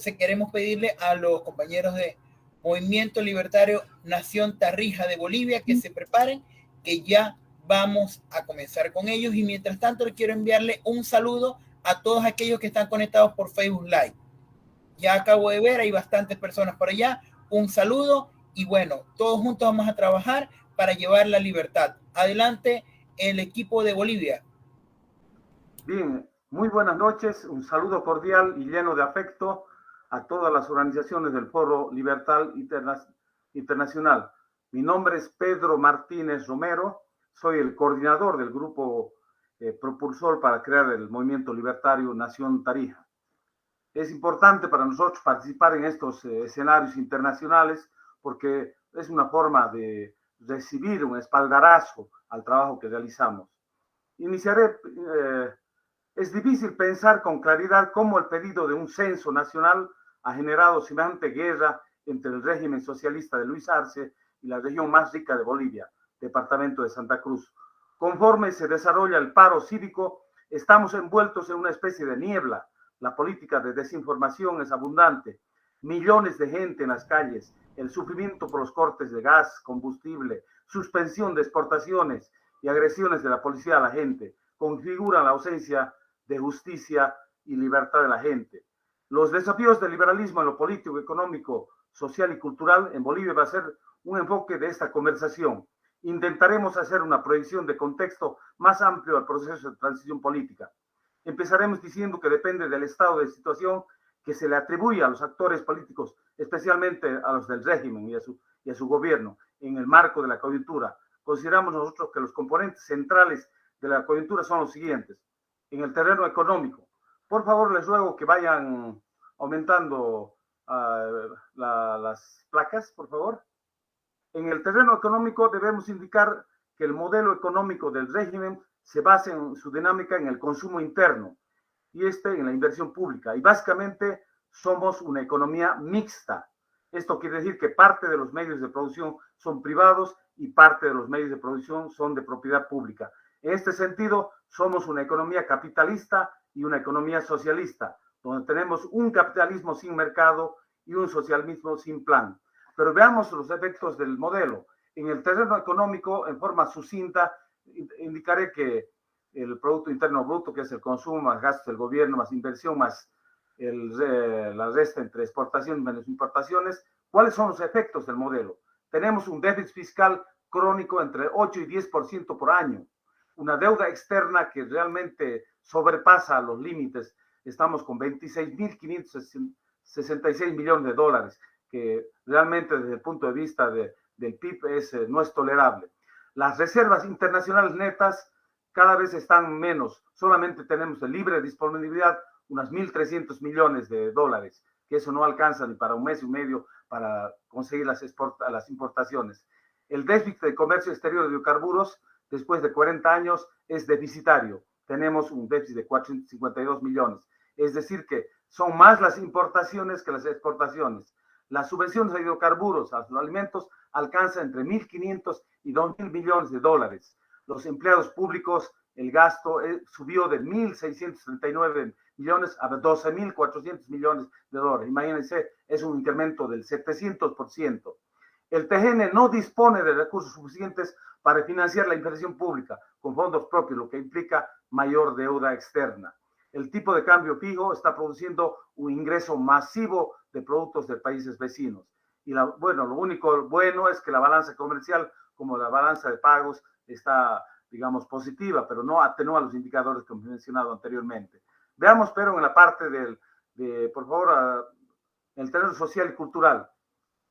Entonces queremos pedirle a los compañeros de Movimiento Libertario Nación Tarija de Bolivia que se preparen, que ya vamos a comenzar con ellos. Y mientras tanto, quiero enviarle un saludo a todos aquellos que están conectados por Facebook Live. Ya acabo de ver, hay bastantes personas por allá. Un saludo y bueno, todos juntos vamos a trabajar para llevar la libertad. Adelante el equipo de Bolivia. Bien, muy buenas noches. Un saludo cordial y lleno de afecto a todas las organizaciones del Foro Libertad Internacional. Mi nombre es Pedro Martínez Romero. Soy el coordinador del grupo propulsor para crear el movimiento libertario Nación Tarija. Es importante para nosotros participar en estos escenarios internacionales porque es una forma de recibir un espaldarazo al trabajo que realizamos. Iniciaré, es difícil pensar con claridad cómo el pedido de un censo nacional ha generado semejante guerra entre el régimen socialista de Luis Arce y la región más rica de Bolivia, departamento de Santa Cruz. Conforme se desarrolla el paro cívico, estamos envueltos en una especie de niebla. La política de desinformación es abundante. Millones de gente en las calles, el sufrimiento por los cortes de gas, combustible, suspensión de exportaciones y agresiones de la policía a la gente configuran la ausencia de justicia y libertad de la gente. Los desafíos del liberalismo en lo político, económico, social y cultural en Bolivia va a ser un enfoque de esta conversación. Intentaremos hacer una proyección de contexto más amplio al proceso de transición política. Empezaremos diciendo que depende del estado de situación que se le atribuye a los actores políticos, especialmente a los del régimen y a su gobierno, en el marco de la coyuntura. Consideramos nosotros que los componentes centrales de la coyuntura son los siguientes. En el terreno económico, por favor les ruego que vayan aumentando las placas, por favor. En el terreno económico debemos indicar que el modelo económico del régimen se basa en su dinámica en el consumo interno y en la inversión pública. Y básicamente somos una economía mixta. Esto quiere decir que parte de los medios de producción son privados y parte de los medios de producción son de propiedad pública. En este sentido, somos una economía capitalista y una economía socialista, donde tenemos un capitalismo sin mercado y un socialismo sin plan. Pero veamos los efectos del modelo. En el terreno económico, en forma sucinta, indicaré que el Producto Interno Bruto, que es el consumo más gastos del gobierno, más inversión, más la resta entre exportaciones y menos importaciones, ¿cuáles son los efectos del modelo? Tenemos un déficit fiscal crónico entre 8 y 10% por año, una deuda externa que realmente sobrepasa los límites. Estamos con 26.566 millones de dólares, que realmente desde el punto de vista del PIB no es tolerable. Las reservas internacionales netas cada vez están menos. Solamente tenemos de libre disponibilidad unas 1.300 millones de dólares, que eso no alcanza ni para un mes y medio para conseguir las importaciones. El déficit de comercio exterior de hidrocarburos, después de 40 años, es deficitario. Tenemos un déficit de 452 millones. Es decir, que son más las importaciones que las exportaciones. Las subvenciones a hidrocarburos, a los alimentos, alcanzan entre 1.500 y 2.000 millones de dólares. Los empleados públicos, el gasto subió de 1.639 millones a 12.400 millones de dólares. Imagínense, es un incremento del 700%. El TGN no dispone de recursos suficientes para financiar la inversión pública con fondos propios, lo que implica mayor deuda externa. El tipo de cambio fijo está produciendo un ingreso masivo de productos de países vecinos. Y lo único bueno es que la balanza comercial, como la balanza de pagos, está, digamos, positiva, pero no atenúa los indicadores que hemos mencionado anteriormente. Veamos, pero en la parte por favor, en el terreno social y cultural.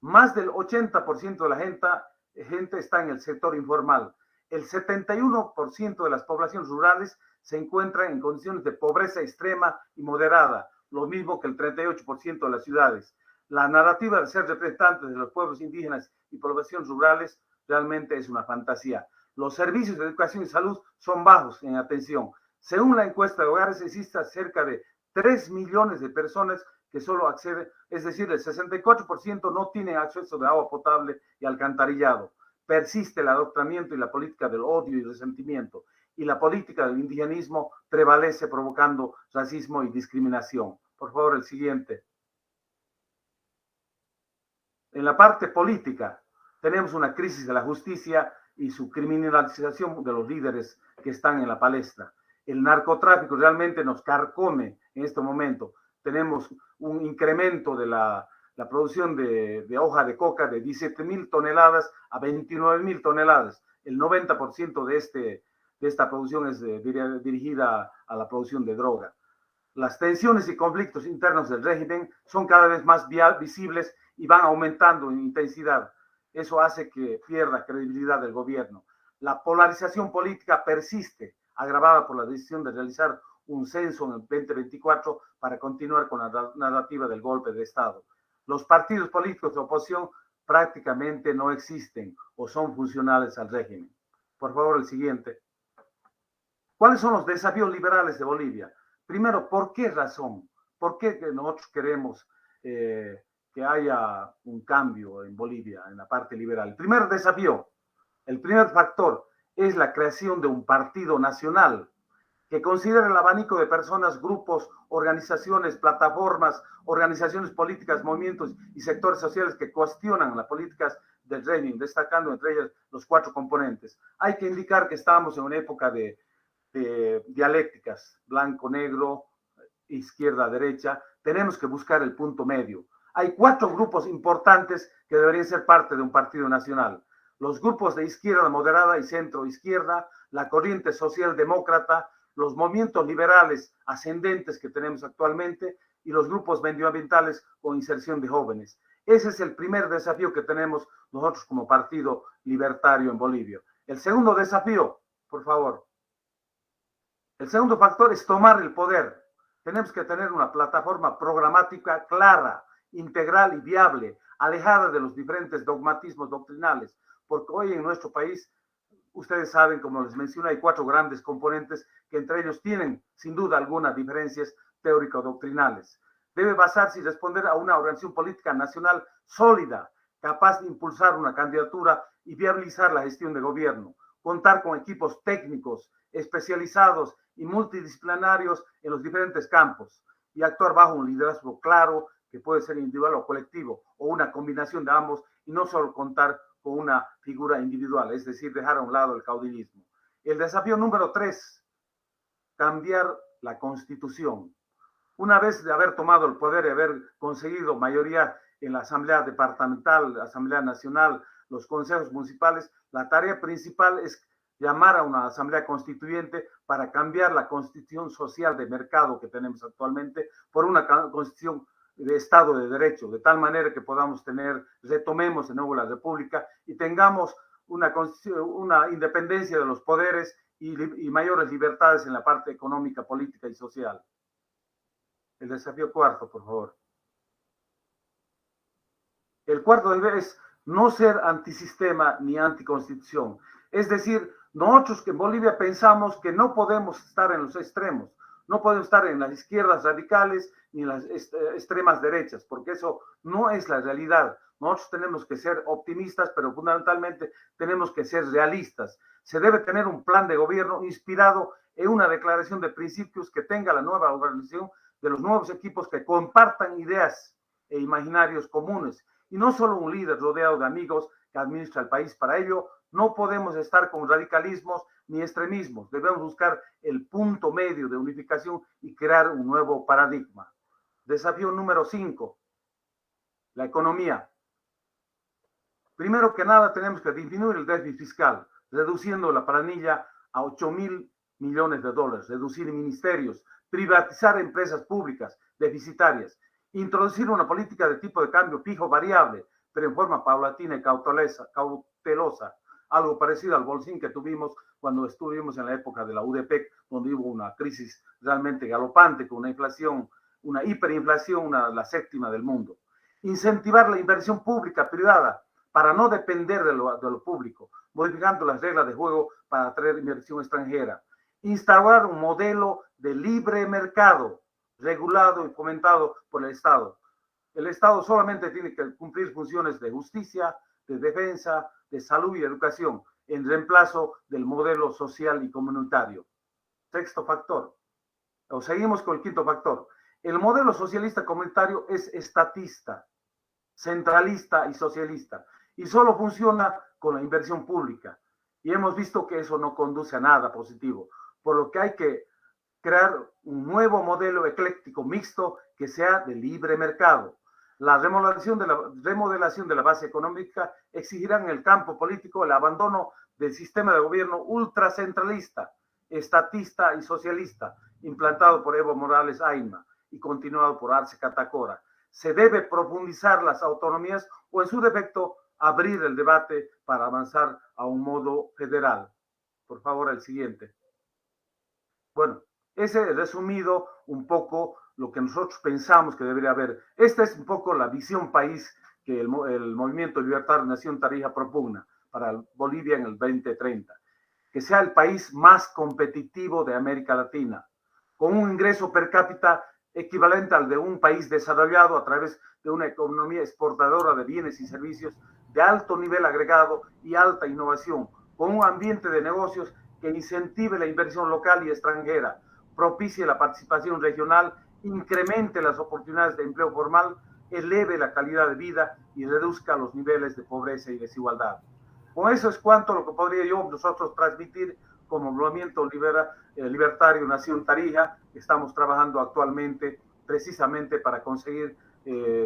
Más del 80% de la gente está en el sector informal. El 71% de las poblaciones rurales se encuentran en condiciones de pobreza extrema y moderada, lo mismo que el 38% de las ciudades. La narrativa de ser representantes de los pueblos indígenas y poblaciones rurales realmente es una fantasía. Los servicios de educación y salud son bajos en atención. Según la encuesta de hogares, existe cerca de 3 millones de personas que solo acceden, es decir, el 64% no tiene acceso de agua potable y alcantarillado. Persiste el adoctrinamiento y la política del odio y resentimiento, y la política del indigenismo prevalece provocando racismo y discriminación. Por favor, el siguiente. En la parte política, tenemos una crisis de la justicia y su criminalización de los líderes que están en la palestra. El narcotráfico realmente nos carcome en este momento. Tenemos un incremento de la producción de hoja de coca de 17.000 toneladas a 29.000 toneladas. El 90% de esta producción es dirigida a la producción de droga. Las tensiones y conflictos internos del régimen son cada vez más visibles y van aumentando en intensidad. Eso hace que pierda credibilidad del gobierno. La polarización política persiste, agravada por la decisión de realizar un censo en el 2024 para continuar con la narrativa del golpe de Estado. Los partidos políticos de oposición prácticamente no existen o son funcionales al régimen. Por favor, el siguiente. ¿Cuáles son los desafíos liberales de Bolivia? Primero, ¿por qué razón? ¿Por qué nosotros queremos que haya un cambio en Bolivia, en la parte liberal? El primer desafío, el primer factor es la creación de un partido nacional que considere el abanico de personas, grupos, organizaciones, plataformas, organizaciones políticas, movimientos y sectores sociales que cuestionan las políticas del régimen, destacando entre ellas los 4 componentes. Hay que indicar que estamos en una época de dialécticas, blanco-negro, izquierda-derecha. Tenemos que buscar el punto medio. Hay 4 grupos importantes que deberían ser parte de un partido nacional. Los grupos de izquierda moderada y centro-izquierda, la corriente socialdemócrata, los movimientos liberales ascendentes que tenemos actualmente y los grupos medioambientales con inserción de jóvenes. Ese es el primer desafío que tenemos nosotros como partido libertario en Bolivia. El segundo desafío, por favor. El segundo factor es tomar el poder. Tenemos que tener una plataforma programática clara, integral y viable, alejada de los diferentes dogmatismos doctrinales, porque hoy en nuestro país, ustedes saben, como les mencioné, hay 4 grandes componentes que entre ellos tienen, sin duda alguna, diferencias teórico-doctrinales. Debe basarse y responder a una organización política nacional sólida, capaz de impulsar una candidatura y viabilizar la gestión de gobierno, contar con equipos técnicos, especializados y multidisciplinarios en los diferentes campos y actuar bajo un liderazgo claro que puede ser individual o colectivo o una combinación de ambos y no solo contar con una figura individual, es decir, dejar a un lado el caudillismo. El desafío número 3, cambiar la Constitución. Una vez de haber tomado el poder y haber conseguido mayoría en la Asamblea Departamental, la Asamblea Nacional, los consejos municipales, la tarea principal es llamar a una asamblea constituyente para cambiar la constitución social de mercado que tenemos actualmente por una constitución de Estado de Derecho, de tal manera que podamos retomemos de nuevo la República y tengamos una independencia de los poderes y mayores libertades en la parte económica, política y social. El desafío cuarto, por favor. El cuarto deber es no ser antisistema ni anticonstitución. Es decir, nosotros que en Bolivia pensamos que no podemos estar en los extremos, no podemos estar en las izquierdas radicales ni en las extremas derechas, porque eso no es la realidad. Nosotros tenemos que ser optimistas, pero fundamentalmente tenemos que ser realistas. Se debe tener un plan de gobierno inspirado en una declaración de principios que tenga la nueva organización de los nuevos equipos que compartan ideas e imaginarios comunes y no solo un líder rodeado de amigos que administra el país. Para ello, no podemos estar con radicalismos ni extremismos. Debemos buscar el punto medio de unificación y crear un nuevo paradigma. Desafío número 5, la economía. Primero que nada, tenemos que disminuir el déficit fiscal, reduciendo la planilla a 8.000 millones de dólares, reducir ministerios, privatizar empresas públicas deficitarias, introducir una política de tipo de cambio fijo variable, pero en forma paulatina y cautelosa, algo parecido al bolsín que tuvimos cuando estuvimos en la época de la UDP, donde hubo una crisis realmente galopante, con una inflación, una hiperinflación, la séptima del mundo. Incentivar la inversión pública privada para no depender de lo público, modificando las reglas de juego para atraer inversión extranjera. Instaurar un modelo de libre mercado, regulado y fomentado por el Estado. El Estado solamente tiene que cumplir funciones de justicia, de defensa, de salud y educación, en reemplazo del modelo social y comunitario. Sexto factor. Seguimos con el quinto factor. El modelo socialista comunitario es estatista. centralista y socialista. Y solo funciona con la inversión pública. Y hemos visto que eso no conduce a nada positivo. Por lo que hay que crear un nuevo modelo ecléctico mixto que sea de libre mercado. La remodelación de la base económica exigirá en el campo político el abandono del sistema de gobierno ultracentralista, estatista y socialista, implantado por Evo Morales Ayma y continuado por Arce Catacora. Se debe profundizar las autonomías o, en su defecto, abrir el debate para avanzar a un modo federal. Por favor, el siguiente. Bueno, ese es resumido un poco lo que nosotros pensamos que debería haber. Esta es un poco la visión país que el Movimiento Libertario Nación Tarija propugna para Bolivia en el 2030. Que sea el país más competitivo de América Latina, con un ingreso per cápita equivalente al de un país desarrollado a través de una economía exportadora de bienes y servicios de alto nivel agregado y alta innovación, con un ambiente de negocios que incentive la inversión local y extranjera, propicie la participación regional, incremente las oportunidades de empleo formal, eleve la calidad de vida y reduzca los niveles de pobreza y desigualdad. Con eso es cuanto lo que podría nosotros transmitir como Movimiento Libertario Nación Tarija. Estamos trabajando actualmente precisamente para conseguir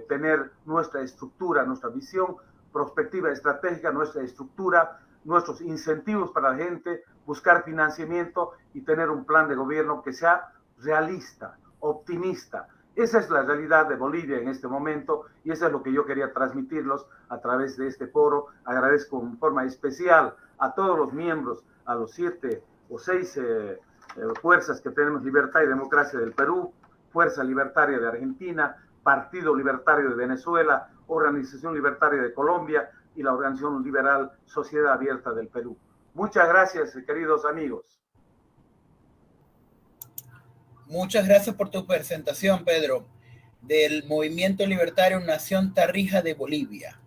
tener nuestra estructura, nuestra visión, perspectiva estratégica, nuestra estructura, nuestros incentivos para la gente, buscar financiamiento y tener un plan de gobierno que sea realista, optimista. Esa es la realidad de Bolivia en este momento y eso es lo que yo quería transmitirlos a través de este foro. Agradezco en forma especial a todos los miembros, a los 7 o 6 fuerzas que tenemos, Libertad y Democracia del Perú, Fuerza Libertaria de Argentina, Partido Libertario de Venezuela, Organización Libertaria de Colombia y la Organización Liberal Sociedad Abierta del Perú. Muchas gracias, queridos amigos. Muchas gracias por tu presentación, Pedro, del Movimiento Libertario Nación Tarija de Bolivia.